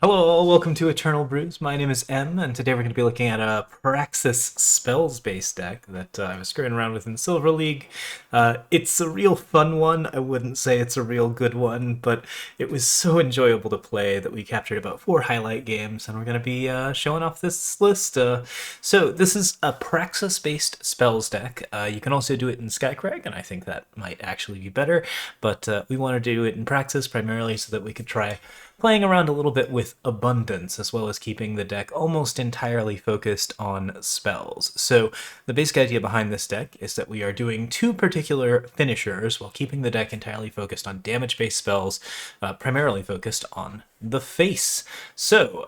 Hello, welcome to Eternal Brews. My name is M, and today we're going to be looking at a Praxis spells-based deck that I was screwing around with in Silver League. It's a real fun one. I wouldn't say it's a real good one, but it was so enjoyable to play that we captured about 4 highlight games, and we're going to be showing off this list. So this is a Praxis-based spells deck. You can also do it in Skycrag, and I think that might actually be better, but we wanted to do it in Praxis primarily so that we could try playing around a little bit with abundance, as well as keeping the deck almost entirely focused on spells. So the basic idea behind this deck is that we are doing 2 particular finishers while keeping the deck entirely focused on damage-based spells, primarily focused on the face. So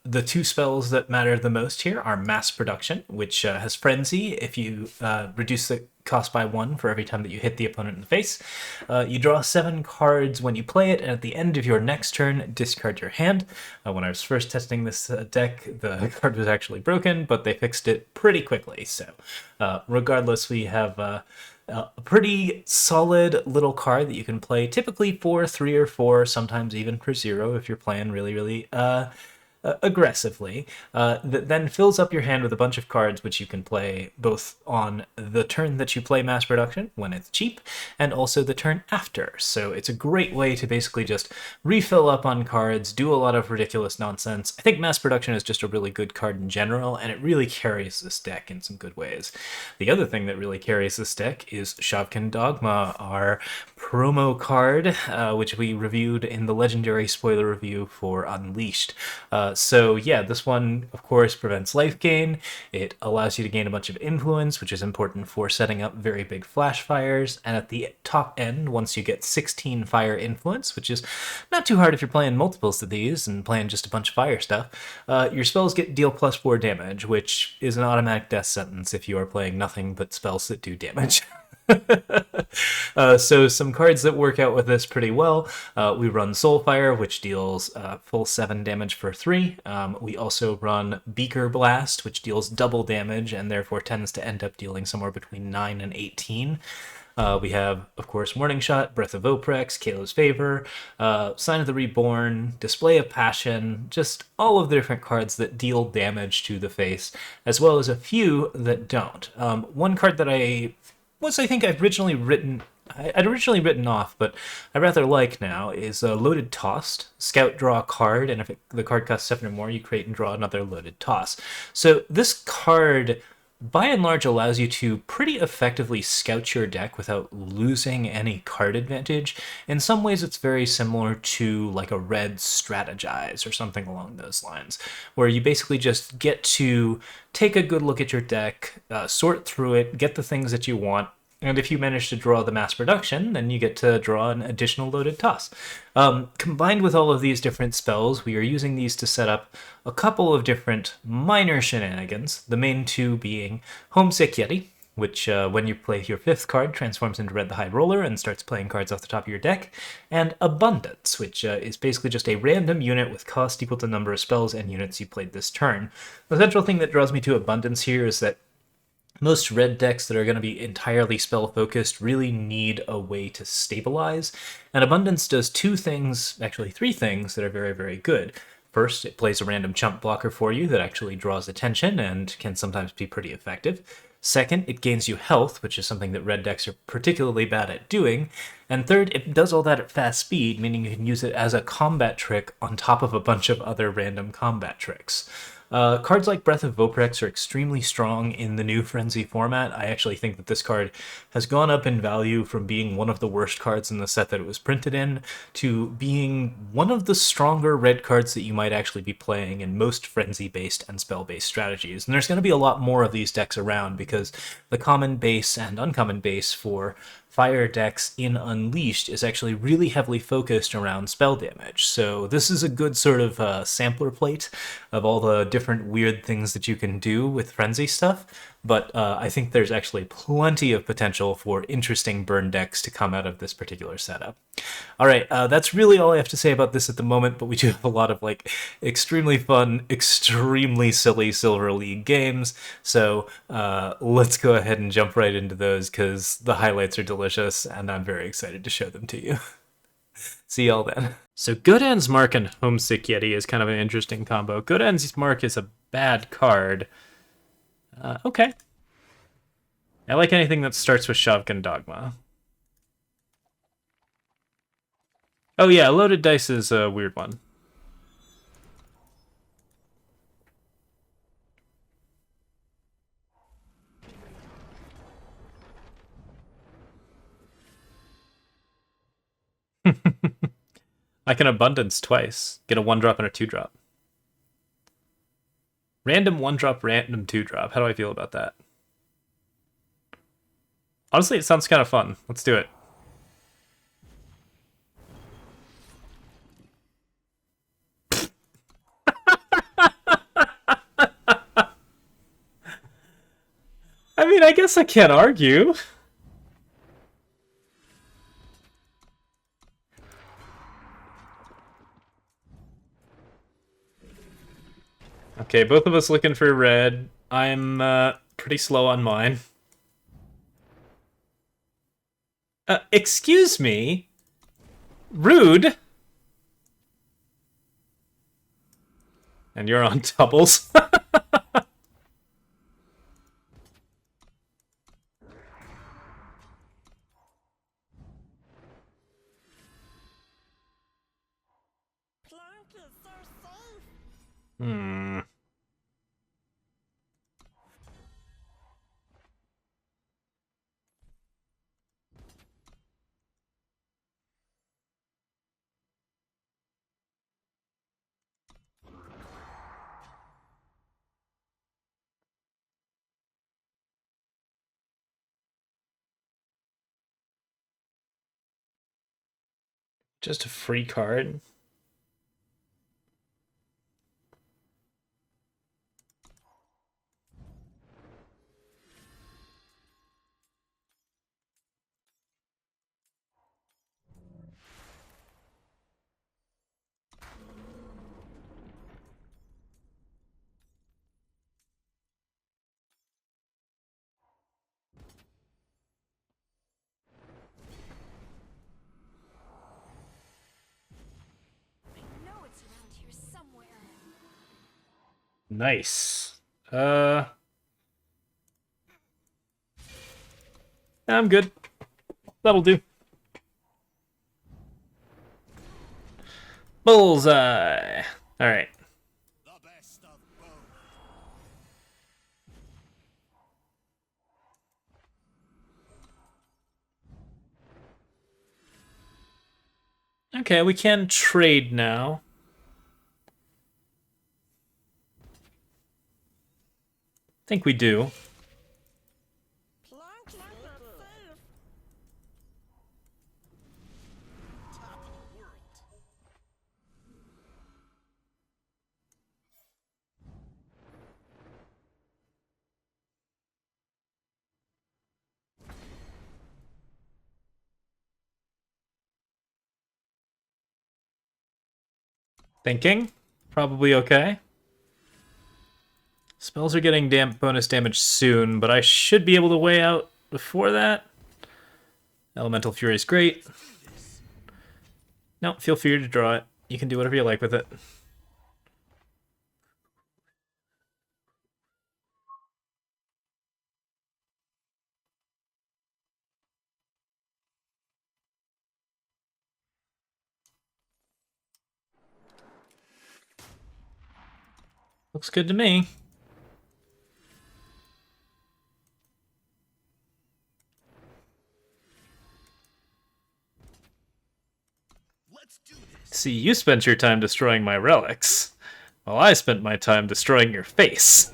the 2 spells that matter the most here are Mass Production, which has Frenzy. If you reduce the cost by 1 for every time that you hit the opponent in the face. You draw 7 cards when you play it, and at the end of your next turn, discard your hand. When I was first testing this deck, the card was actually broken, but they fixed it pretty quickly. So regardless, we have a pretty solid little card that you can play typically for 3 or 4, sometimes even for 0 if you're playing really aggressively, that then fills up your hand with a bunch of cards which you can play both on the turn that you play Mass Production, when it's cheap, and also the turn after. So it's a great way to basically just refill up on cards, do a lot of ridiculous nonsense. I think Mass Production is just a really good card in general, and it really carries this deck in some good ways. The other thing that really carries this deck is Shavkin Dogma, our promo card, which we reviewed in the legendary spoiler review for Unleashed. So yeah, this one, of course, prevents life gain. It allows you to gain a bunch of influence, which is important for setting up very big flash fires. And at the top end, once you get 16 fire influence, which is not too hard if you're playing multiples of these and playing just a bunch of fire stuff, your spells deal +4 damage, which is an automatic death sentence if you are playing nothing but spells that do damage. So some cards that work out with this pretty well. We run Soulfire, which deals full 7 damage for 3. We also run Beaker Blast, which deals double damage and therefore tends to end up dealing somewhere between 9 and 18. We have, of course, Morning Shot, Breath of Oprex, Kayla's Favor, Sign of the Reborn, Display of Passion, just all of the different cards that deal damage to the face, as well as a few that don't. One card that I think I'd originally written off, but I rather like now, is Loaded Tossed. Scout, draw a card, and if the card costs 7 or more, you create and draw another Loaded Toss. So this card, by and large, allows you to pretty effectively scout your deck without losing any card advantage. In some ways, it's very similar to like a red strategize or something along those lines, where you basically just get to take a good look at your deck, sort through it, get the things that you want, and if you manage to draw the Mass Production, then you get to draw an additional Loaded Toss. Combined with all of these different spells, we are using these to set up a couple of different minor shenanigans, the main 2 being Homesick Yeti, which when you play your 5th card, transforms into Red the High Roller and starts playing cards off the top of your deck, and Abundance, which is basically just a random unit with cost equal to the number of spells and units you played this turn. The central thing that draws me to Abundance here is that most red decks that are going to be entirely spell-focused really need a way to stabilize, and Abundance does 2 things, actually 3 things, that are very good. First, it plays a random chump blocker for you that actually draws attention and can sometimes be pretty effective. Second, it gains you health, which is something that red decks are particularly bad at doing. And third, it does all that at fast speed, meaning you can use it as a combat trick on top of a bunch of other random combat tricks. Cards like Breath of Voprex are extremely strong in the new Frenzy format. I actually think that this card has gone up in value from being one of the worst cards in the set that it was printed in to being one of the stronger red cards that you might actually be playing in most Frenzy-based and spell-based strategies. And there's going to be a lot more of these decks around because the common base and uncommon base for fire decks in Unleashed is actually really heavily focused around spell damage. So this is a good sort of sampler plate of all the different weird things that you can do with Frenzy stuff. But I think there's actually plenty of potential for interesting burn decks to come out of this particular setup. All right, that's really all I have to say about this at the moment, but we do have a lot of like extremely fun, extremely silly Silver League games, so let's go ahead and jump right into those because the highlights are delicious and I'm very excited to show them to you. See y'all then. So Good End's Mark and Homesick Yeti is kind of an interesting combo. Good End's Mark is a bad card. Okay. I like anything that starts with Shovkin Dogma. Oh yeah, Loaded Dice is a weird one. I can Abundance twice. Get a 1-drop and a 2-drop. Random 1-drop, random 2-drop. How do I feel about that? Honestly, it sounds kind of fun. Let's do it. I mean, I guess I can't argue. Okay, both of us looking for red. I'm pretty slow on mine. Excuse me? Rude? And you're on doubles. Hmm. Just a free card. Nice. I'm good. That'll do. Bullseye. All right. Okay, we can trade now. I think we do. Thinking. Probably okay. Spells are getting bonus damage soon, but I should be able to weigh out before that. Elemental Fury is great. No, feel free to draw it. You can do whatever you like with it. Looks good to me. See, you spent your time destroying my relics, while I spent my time destroying your face.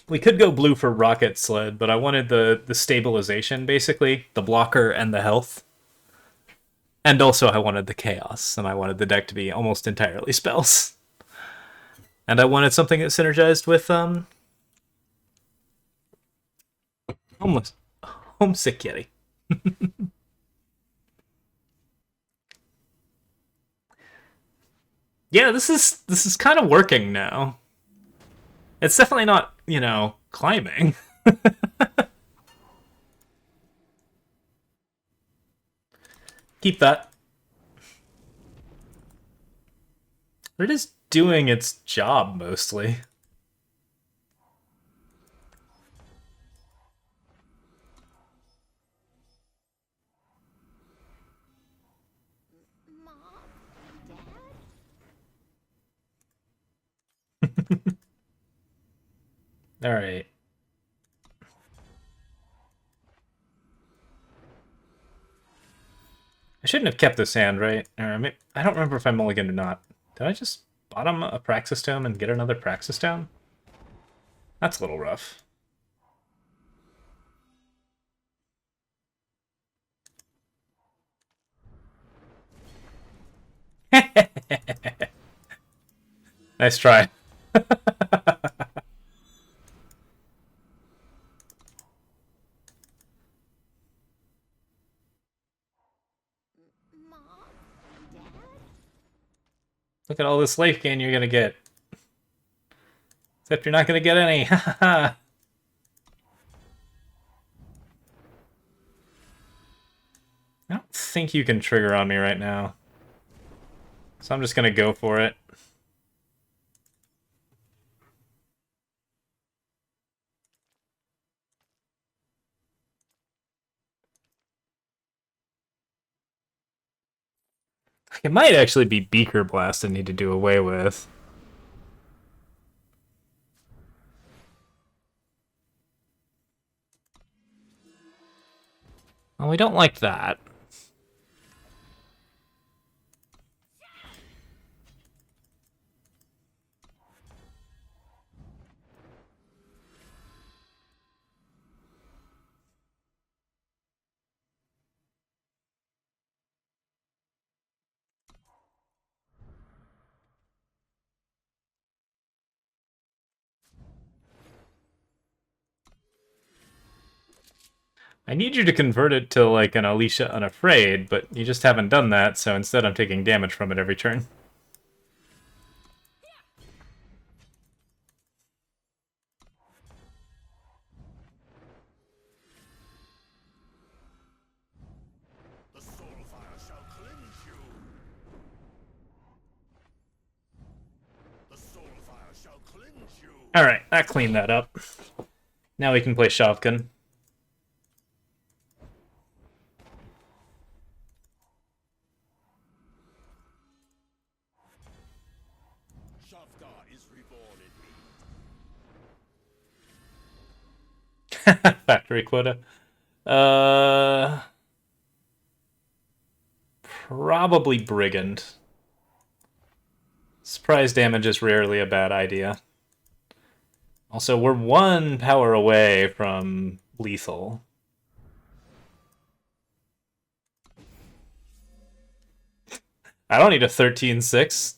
We could go blue for Rocket Sled, but I wanted the stabilization, basically, the blocker and the health. And also I wanted the chaos, and I wanted the deck to be almost entirely spells. And I wanted something that synergized with Homesick Yeti. Yeah, this is kind of working now. It's definitely not, you know, climbing. Keep that. It is doing its job mostly. All right. I shouldn't have kept this hand, right? Or maybe, I don't remember if I mulliganed or not. Did I just bottom a Praxis Tome and get another Praxis Tome? That's a little rough. Nice try. Look at all this life gain you're gonna get. Except you're not gonna get any. I don't think you can trigger on me right now. So I'm just gonna go for it. It might actually be Beaker Blast I need to do away with. Well, we don't like that. I need you to convert it to like an Alicia Unafraid, but you just haven't done that, so instead I'm taking damage from it every turn. Alright, that cleaned that up. Now we can play Shavkan. Factory quota. Probably Brigand. Surprise damage is rarely a bad idea. Also, we're one power away from lethal. I don't need a 13-6.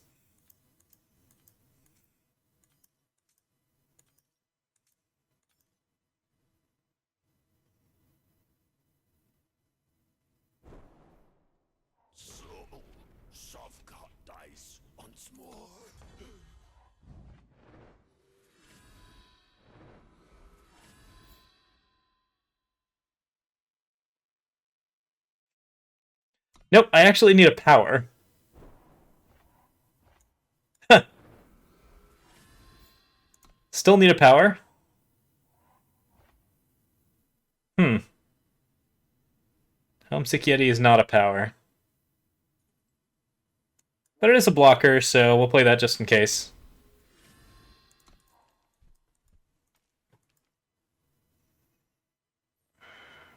Nope, I actually need a power. Still need a power? Homesick Yeti is not a power. But it is a blocker, so we'll play that just in case.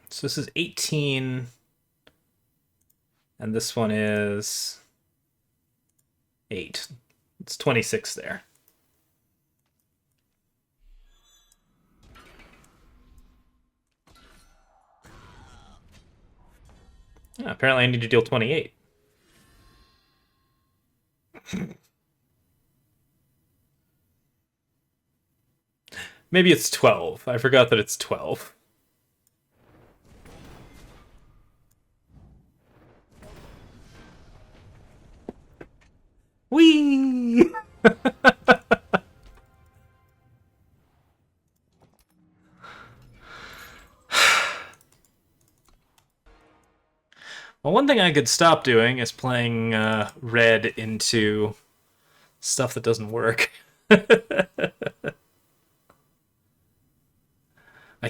So this is 18. And this one is 8. It's 26 there. Yeah, apparently I need to deal 28. Maybe it's 12. I forgot that it's 12. Whee! one thing I could stop doing is playing red into stuff that doesn't work. I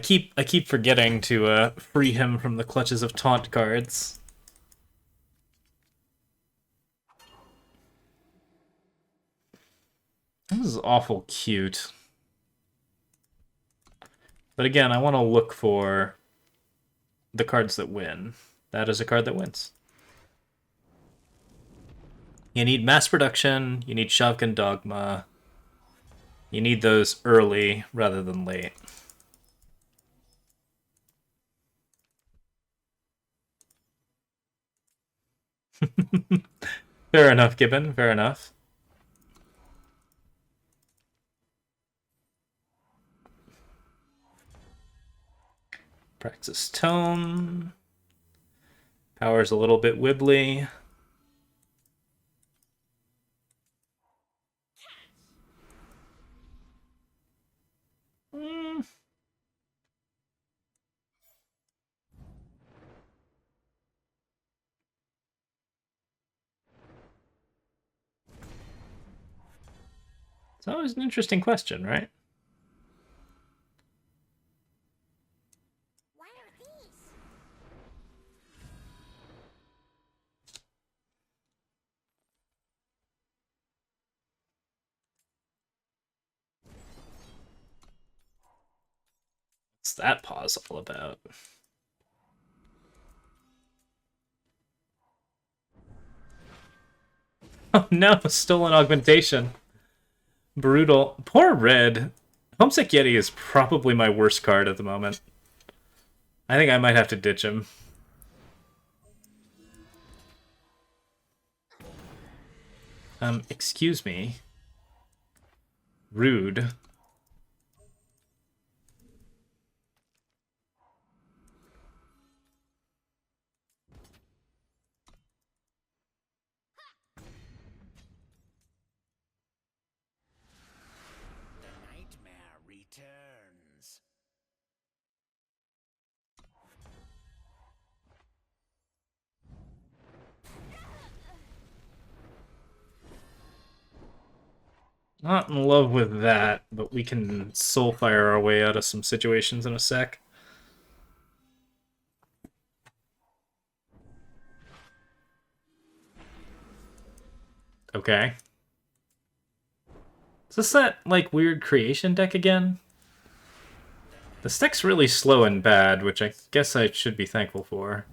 keep forgetting to free him from the clutches of taunt cards. This is awful cute. But again, I want to look for the cards that win. That is a card that wins. You need mass production, you need Shavkan Dogma. You need those early rather than late. Fair enough, Gibbon, fair enough. Praxis Tome. Power's a little bit wibbly. It's always an interesting question, right? Why are these? What's that pause all about? Oh no, stolen augmentation. Brutal. Poor Red. Homesick Yeti is probably my worst card at the moment. I think I might have to ditch him. Excuse me. Rude. The nightmare returns. Not in love with that, but we can soulfire our way out of some situations in a sec. Okay. Is this that, like, weird creation deck again? This deck's really slow and bad, which I guess I should be thankful for.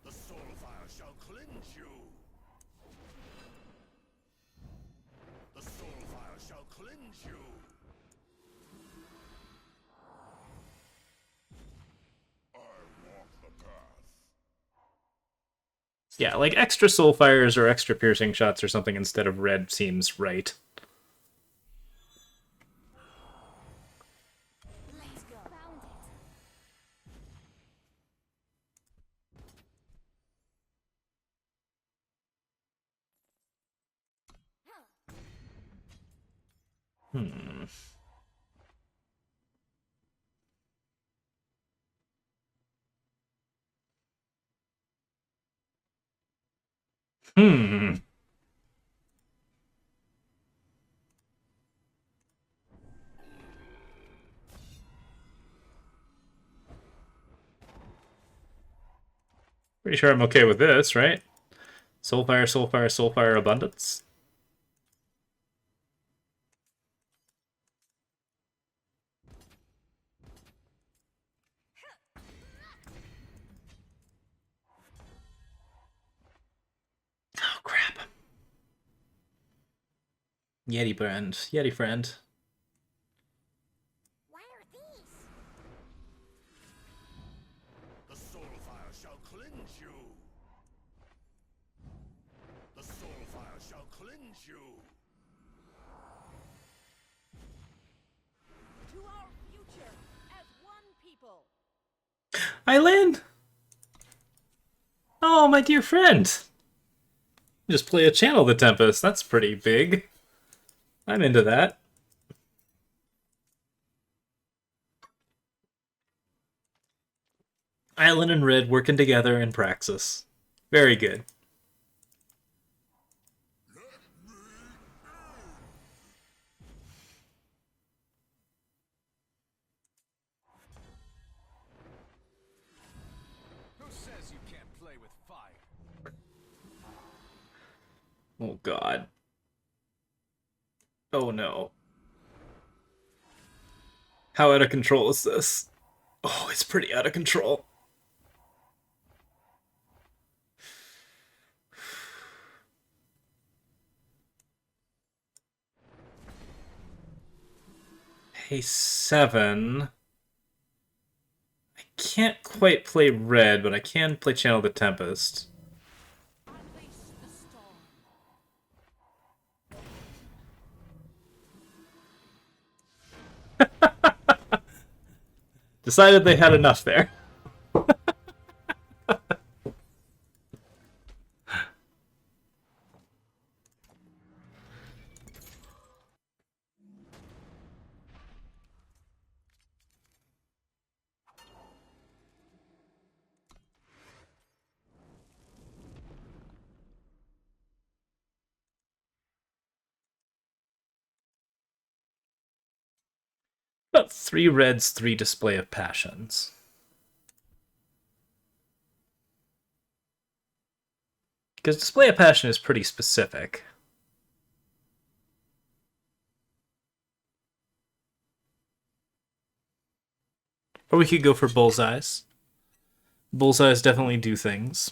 The soul fire shall cleanse you. The soul fire shall cleanse you. I walk the path. Yeah, like extra soulfires or extra piercing shots or something instead of red seems right. Let's go. Found Hmm. Hmm. Pretty sure I'm okay with this, right? Soulfire, Soulfire, Soulfire Abundance. Oh, crap. Yeti friend. Yeti friend. Why are these? The soul fire shall cleanse you. The soul fire shall cleanse you. To our future as one people. Eileen! Oh, my dear friend! Just play a Channel the Tempest. That's pretty big. I'm into that. Island and Red working together in Praxis. Very good. Who says you can't play with fire? Oh god. Oh no. How out of control is this? Oh, it's pretty out of control. Hey, 7. I can't quite play red, but I can play Channel the Tempest. Unleash the storm. Decided they had enough there. About 3 reds, 3 Display of Passions. Because Display of Passion is pretty specific. Or we could go for Bullseyes. Bullseyes definitely do things.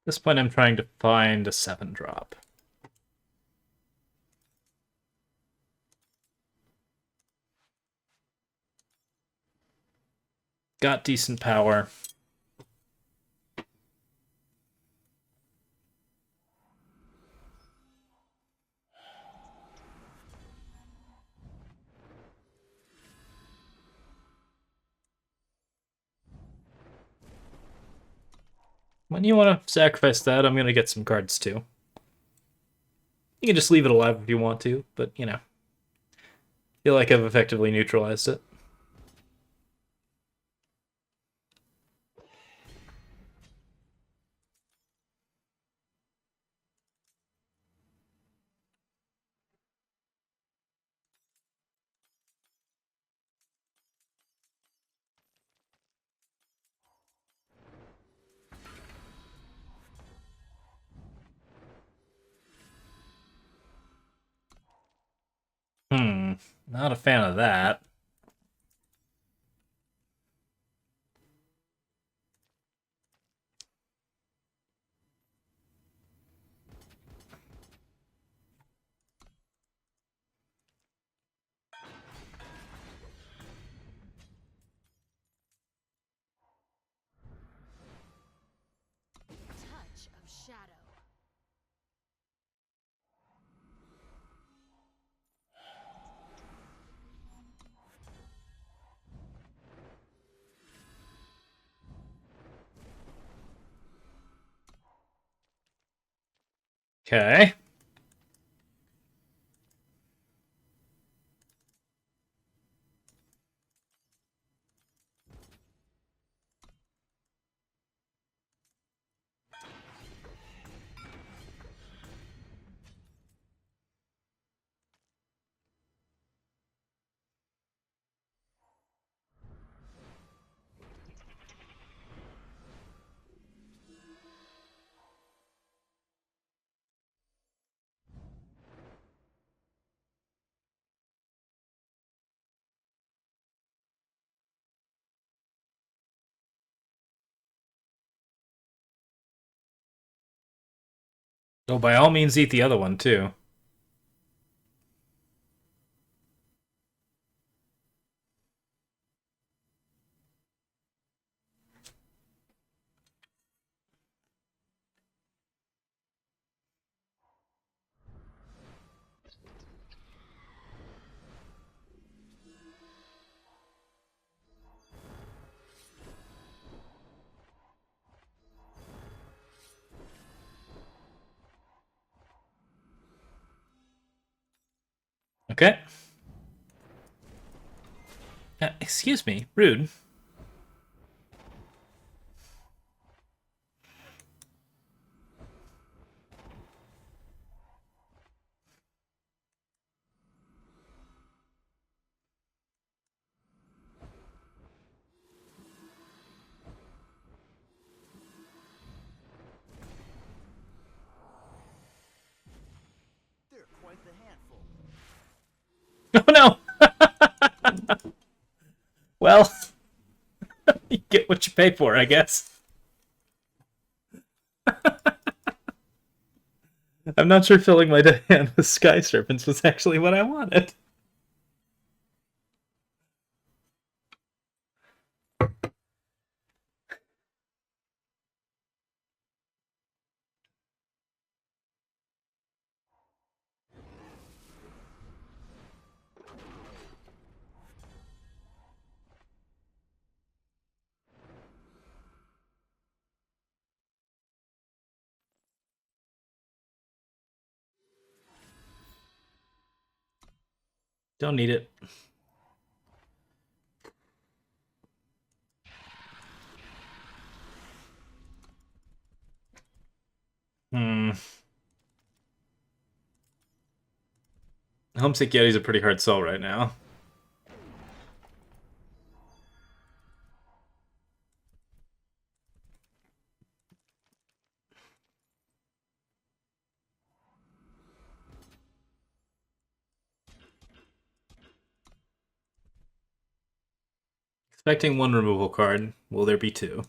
At this point, I'm trying to find a 7-drop. Got decent power. When you want to sacrifice that, I'm going to get some cards too. You can just leave it alive if you want to, but, you know. Feel like I've effectively neutralized it. Not a fan of that. Touch of shadow. Okay. Oh, by all means, eat the other one, too. Okay. Excuse me, rude. They're quite the handful. Oh no! Well, you get what you pay for, I guess. I'm not sure filling my hand with sky serpents was actually what I wanted. Don't need it. Hmm. Homesick Yeti's a pretty hard sell right now. Expecting one removal card. Will there be two?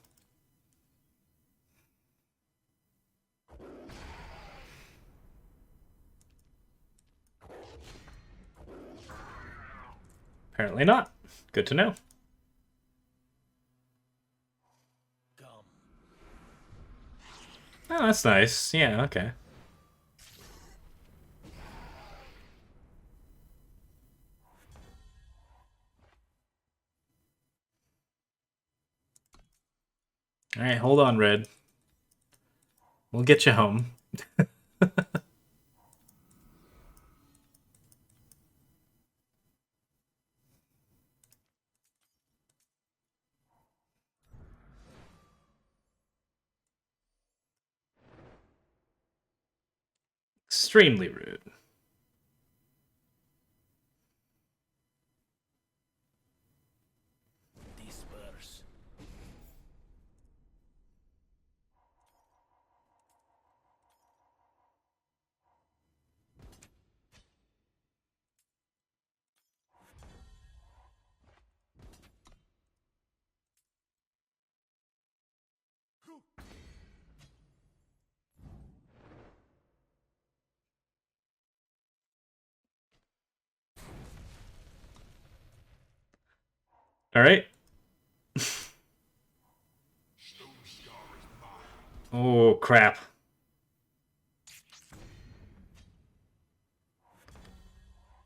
Apparently not. Good to know. Gum. Oh, that's nice. Yeah, okay. Alright, hold on, Red. We'll get you home. Extremely rude. Disperse. Alright. Oh, crap.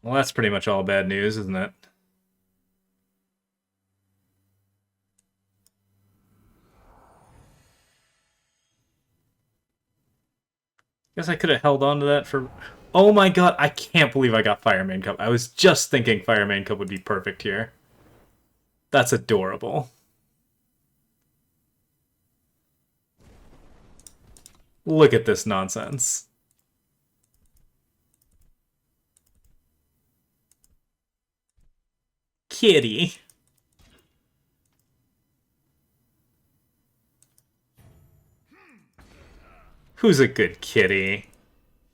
Well, that's pretty much all bad news, isn't it? Guess I could have held on to that for... Oh my god, I can't believe I got Fireman Cup. I was just thinking Fireman Cup would be perfect here. That's adorable. Look at this nonsense. Kitty. Who's a good kitty?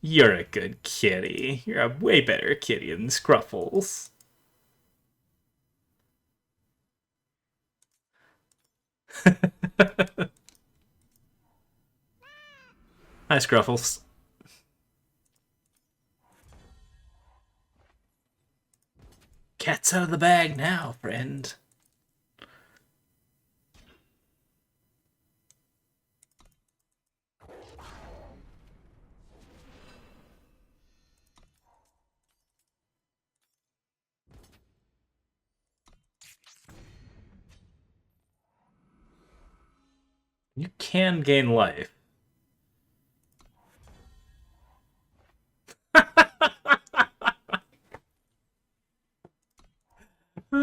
You're a good kitty. You're a way better kitty than Scruffles. Hi, Scruffles. Cat's out of the bag now, friend. You can gain life. Hey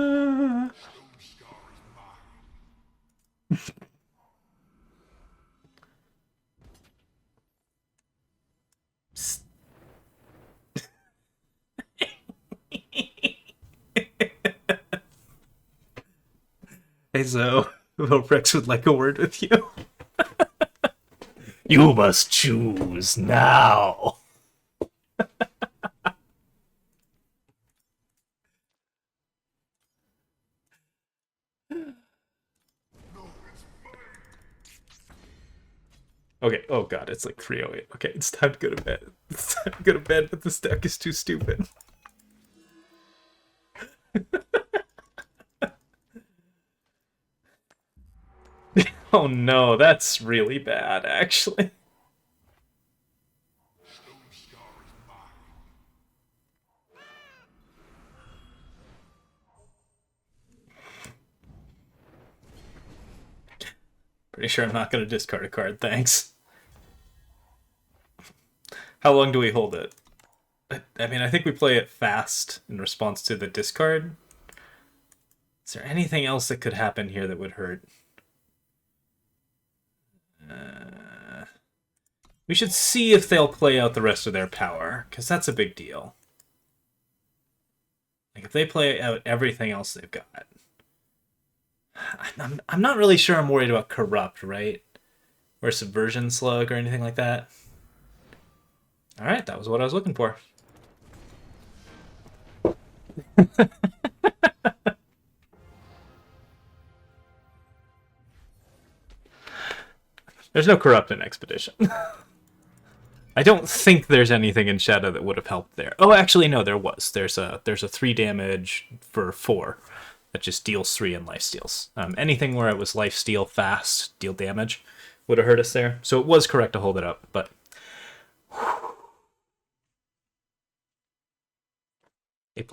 Zoe, Rex would like a word with you. You must choose now. Okay, oh god, it's like 3:08. Okay, it's time to go to bed. It's time to go to bed, but this deck is too stupid. Oh no, that's really bad, actually. Pretty sure I'm not going to discard a card, thanks. How long do we hold it? I mean, I think we play it fast in response to the discard. Is there anything else that could happen here that would hurt? We should see if they'll play out the rest of their power, because that's a big deal. Like, if they play out everything else they've got. I'm not really sure I'm worried about Corrupt, right? Or Subversion Slug or anything like that. Alright, that was what I was looking for. There's no Corrupt in Expedition. I don't think there's anything in Shadow that would have helped there. Oh, actually, no, there was. There's a 3 damage for 4 that just deals 3 in lifesteals. Anything where it was lifesteal fast, deal damage, would have hurt us there. So it was correct to hold it up, but A+.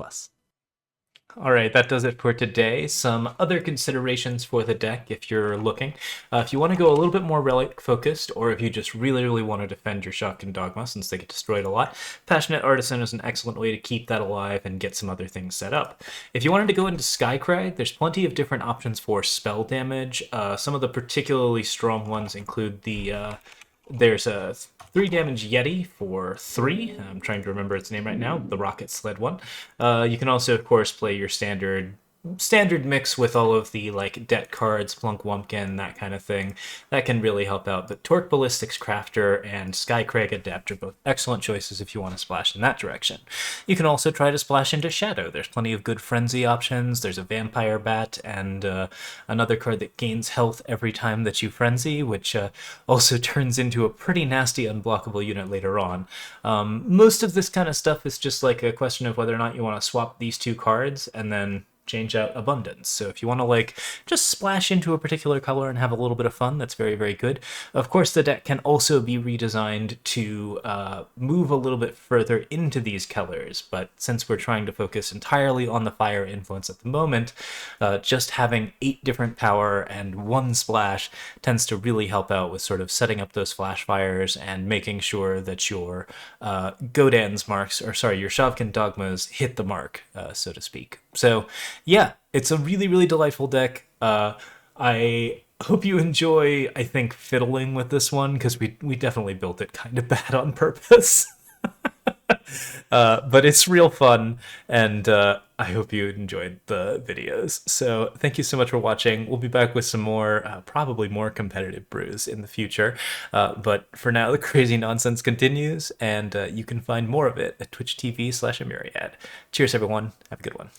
All right, that does it for today. Some other considerations for the deck if you're looking. If you want to go a little bit more relic focused, or if you just really want to defend your Shock and Dogma since they get destroyed a lot, Passionate Artisan is an excellent way to keep that alive and get some other things set up. If you wanted to go into Skycrag, there's plenty of different options for spell damage. Some of the particularly strong ones include there's a 3 damage Yeti for 3. I'm trying to remember its name right now. The Rocket Sled one. You can also, of course, play your standard mix with all of the like debt cards, Plunk Wumpkin, that kind of thing. That can really help out. But Torque Ballistics Crafter and Skycrag Adept are both excellent choices if you want to splash in that direction. You can also try to splash into Shadow. There's plenty of good Frenzy options. There's a Vampire Bat and another card that gains health every time that you Frenzy, which also turns into a pretty nasty unblockable unit later on. Most of this kind of stuff is just like a question of whether or not you want to swap these 2 cards and then change out abundance. So if you want to like just splash into a particular color and have a little bit of fun, that's very good. Of course, the deck can also be redesigned to move a little bit further into these colors, but since we're trying to focus entirely on the fire influence at the moment, just having 8 different power and 1 splash tends to really help out with sort of setting up those flash fires and making sure that your Godan's marks, or sorry, your Shavkin Dogmas hit the mark, so to speak. So yeah, it's a really delightful deck. I hope you enjoy, I think, fiddling with this one, because we definitely built it kind of bad on purpose. But it's real fun, and I hope you enjoyed the videos. So thank you so much for watching. We'll be back with some more, probably more competitive brews in the future. But for now, the crazy nonsense continues, and you can find more of it at twitch.tv/amiriad. Cheers, everyone. Have a good one.